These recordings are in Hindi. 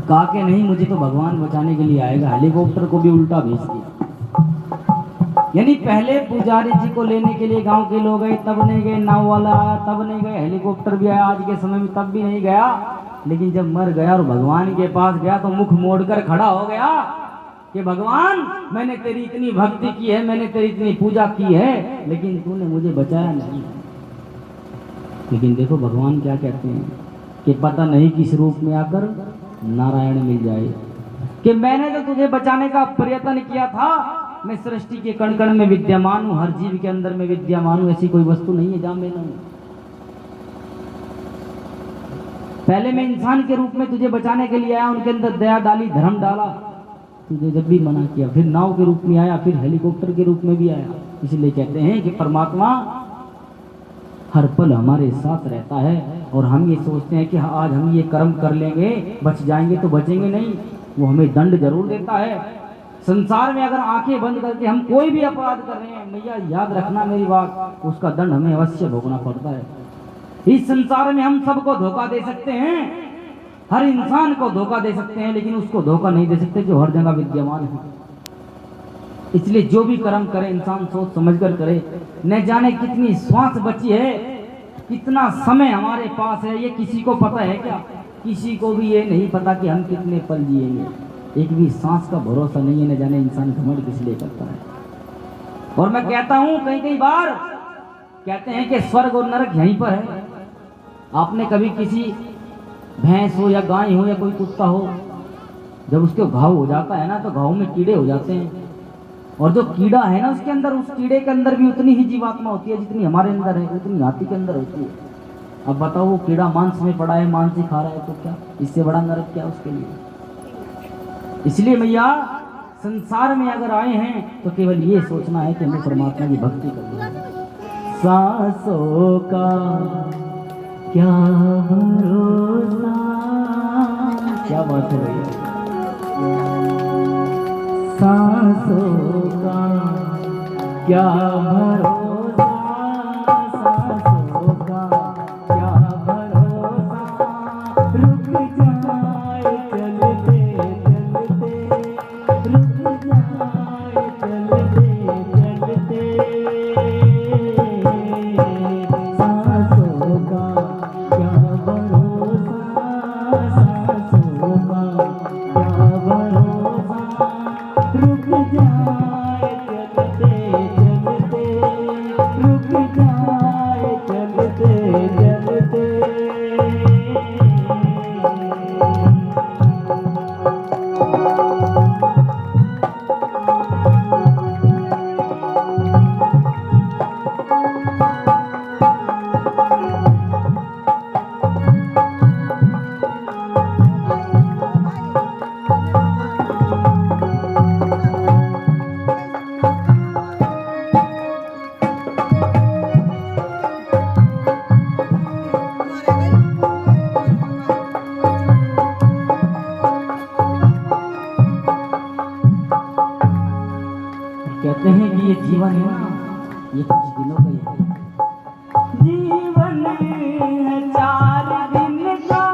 कहा कि नहीं, मुझे तो भगवान बचाने के लिए आएगा। हेलीकॉप्टर को भी उल्टा भेज दिया। यानी पहले पुजारी जी को लेने के लिए गांव के लोग गए, तब नहीं गए। नाव वाला आया तब नहीं गए। हेलीकॉप्टर भी आया आज के समय में, तब भी नहीं गया। लेकिन जब मर गया और भगवान के पास गया तो मुख मोड़कर खड़ा हो गया कि भगवान, मैंने तेरी इतनी भक्ति की है, मैंने तेरी इतनी पूजा की है, लेकिन तूने मुझे बचाया नहीं। लेकिन देखो भगवान क्या कहते हैं कि पता नहीं किस रूप में आकर नारायण मिल जाए, कि मैंने तो तुझे बचाने का प्रयत्न किया था। मैं सृष्टि के कण कण में विद्यमान हूँ, हर जीव के अंदर में विद्यमान हूँ। ऐसी कोई वस्तु नहीं है जहां मैं नहीं। पहले मैं इंसान के रूप में तुझे बचाने के लिए आया, उनके अंदर दया डाली, धर्म डाला, तुझे जब भी मना किया। फिर नाव के रूप में आया, फिर हेलीकॉप्टर के रूप में भी आया। इसलिए कहते हैं कि परमात्मा हर पल हमारे साथ रहता है। और हम ये सोचते हैं कि आज हम ये कर्म कर लेंगे, बच जाएंगे, तो बचेंगे नहीं। वो हमें दंड जरूर देता है। संसार में अगर आंखें बंद करके हम कोई भी अपराध कर रहे हैं, मैया याद रखना मेरी बात, उसका दंड हमें अवश्य भोगना पड़ता है। इस संसार में हम सबको धोखा दे सकते हैं, हर इंसान को धोखा दे सकते हैं, लेकिन उसको धोखा नहीं दे सकते जो हर जगह विद्यमान है। इसलिए जो भी कर्म करे इंसान सोच समझ कर करे। न जाने कितनी श्वास बची है, कितना समय हमारे पास है, ये किसी को पता है क्या? किसी को भी ये नहीं पता कि हम कितने पल जिएंगे। एक भी सांस का भरोसा नहीं है। न जाने इंसान घमंड किस लिए करता है। और मैं कहता हूं कई कई बार, कहते हैं कि स्वर्ग और नरक यहीं पर है। आपने कभी किसी भैंस हो या गाय हो या कोई कुत्ता हो, जब उसके घाव हो जाता है ना, तो घाव में कीड़े हो जाते हैं। और जो कीड़ा है ना उसके अंदर, उस कीड़े के अंदर भी उतनी ही जीवात्मा होती है जितनी हमारे अंदर है, उतनी हाथी के अंदर होती है। अब बताओ, वो कीड़ा मांस में पड़ा है, मांस ही खा रहा है, तो क्या इससे बड़ा नरक क्या उसके लिए? इसलिए मैया संसार में अगर आए हैं तो केवल ये सोचना है कि हमें परमात्मा की भक्ति करनी है। सांसों का क्या भरोसा, क्या बात है भैया। सांसों का क्या भरोसा, सांसों का क्या भरोसा, रुक जाए चलते चलते, रुक जाए चलते चलते, सांसों का क्या भरोसा, सांसों का क्या भरोसा, रुक जाए चलते चलते, रुक जाए चलते चलते। कहते हैं कि ये जीवन है ना, ये कुछ दिनों का ही है। जीवन है 4 दिन का,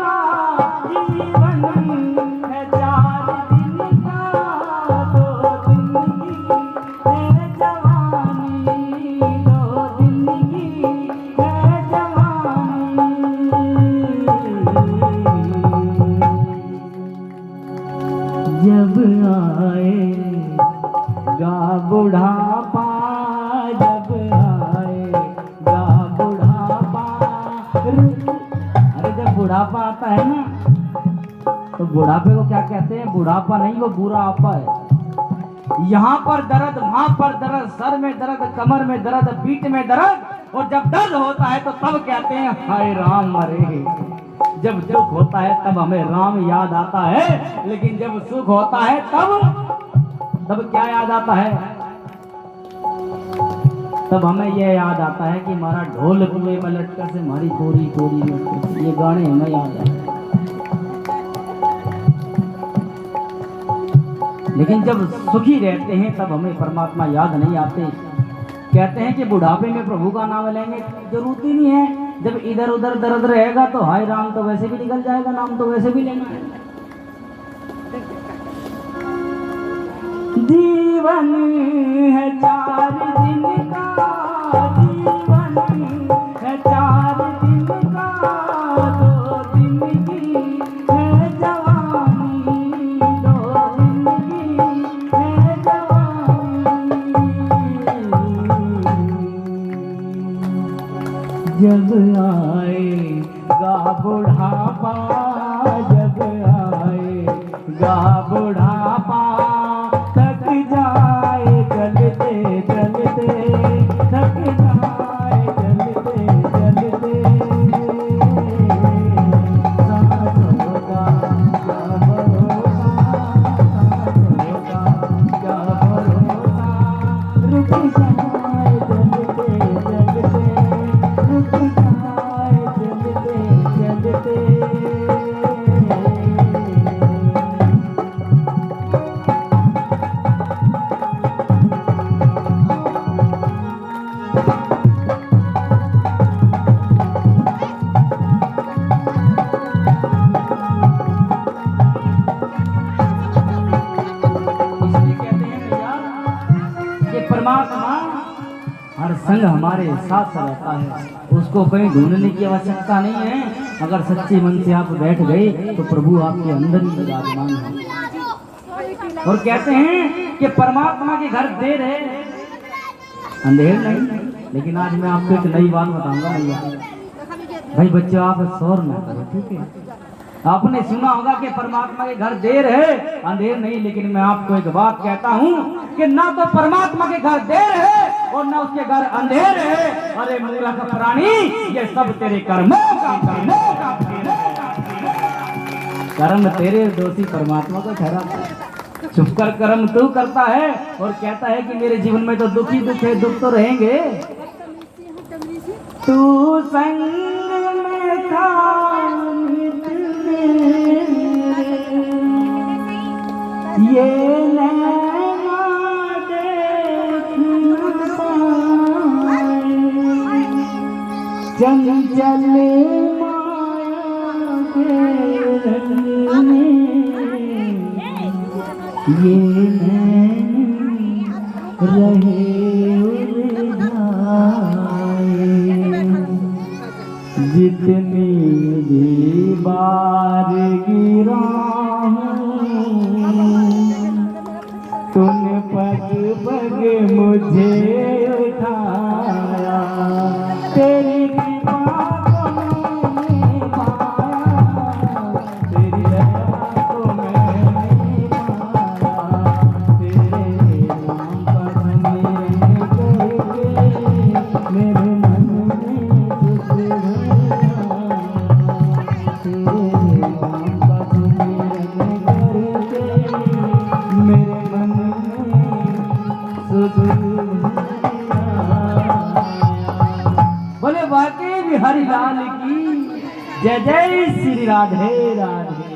जीवन है 4 दिन का, 2 दिन की है जवानी, 2 दिन की है जवानी। जब आएगा बुढ़ापा, जब आएगा बुढ़ापा, अरे जब बुढ़ापा आता है ना, तो बुढ़ापे को क्या कहते हैं? बुढ़ापा नहीं, वो बुरा आपा है। यहाँ पर दर्द, वहां पर दर्द, सर में दर्द, कमर में दर्द, पीठ में दर्द। और जब दर्द होता है तो तब कहते हैं हाय राम मरे। जब दुख होता है तब हमें राम याद आता है, लेकिन जब सुख होता है तब क्या याद आता है? तब हमें यह याद आता है कि हमारा ढोल कुएं में लटका से हमारी कोरी कोरी लटके। ये गाने हमें याद आते हैं। लेकिन जब सुखी रहते हैं तब हमें परमात्मा याद नहीं आते। कहते हैं कि बुढ़ापे में प्रभु का नाम लेंगे, जरूरत ही नहीं है। जब इधर उधर दर्द रहेगा तो हाय राम तो वैसे भी निकल जाएगा, नाम तो वैसे भी लेना है। जीवन है 4 दिन का, जीवन है 4 दिन का, 2 दिन की है जवानी, 2 दिन की है जवानी। जब आएगा बुढ़ापा, जब आएगा बुढ़ापा, थक जाए चलते चलते, थक जाए चलते चलते, सांसों का क्या भरोसा, सांसों का क्या भरोसा, रुक जाए चलते चलते, रुक जाए चलते चलते। परमात्मा हर संग हमारे साथ रहता है, उसको कहीं ढूंढने की आवश्यकता नहीं है। अगर सच्चे मन से आप बैठ गए तो प्रभु आपके अंदर ही विराजमान है। और कहते हैं कि परमात्मा के घर देर है, अंधेर नहीं। लेकिन आज मैं आपको एक नई बात बताऊंगा भैया। भाई बच्चों, आप शोर ना करो, ठीक है? आपने सुना होगा कि परमात्मा के घर देर है, अंधेर नहीं। लेकिन मैं आपको एक बात कहता हूँ कि ना तो परमात्मा के घर देर है और ना उसके घर अंधेर है। अरे मूर्ख प्राणी, ये सब तेरे कर्मों का कर्म तेरे दोषी परमात्मा को ठहराता है। छुप कर कर्म तू करता है और कहता है कि मेरे जीवन में तो दुख ही दुख है, दुख तो रहेंगे। तू संग में था ये नैना देख न पाए, चंचल माया के रंग में ये नैन रहे उलझाए। जितनी भी बार गिरा तूने पग पग मुझे उठाया, तेरी कृपा को मैंने पाया, तेरी दया को मैंने पाया, तेरे नाम का सुमिरन करके मेरे मन में सुख भरा, तेरे नाम का सुमिरन करके मेरे मन में सुख भरा। बोले बाके बिहारी लाल की जय, जय श्री राधे राधे।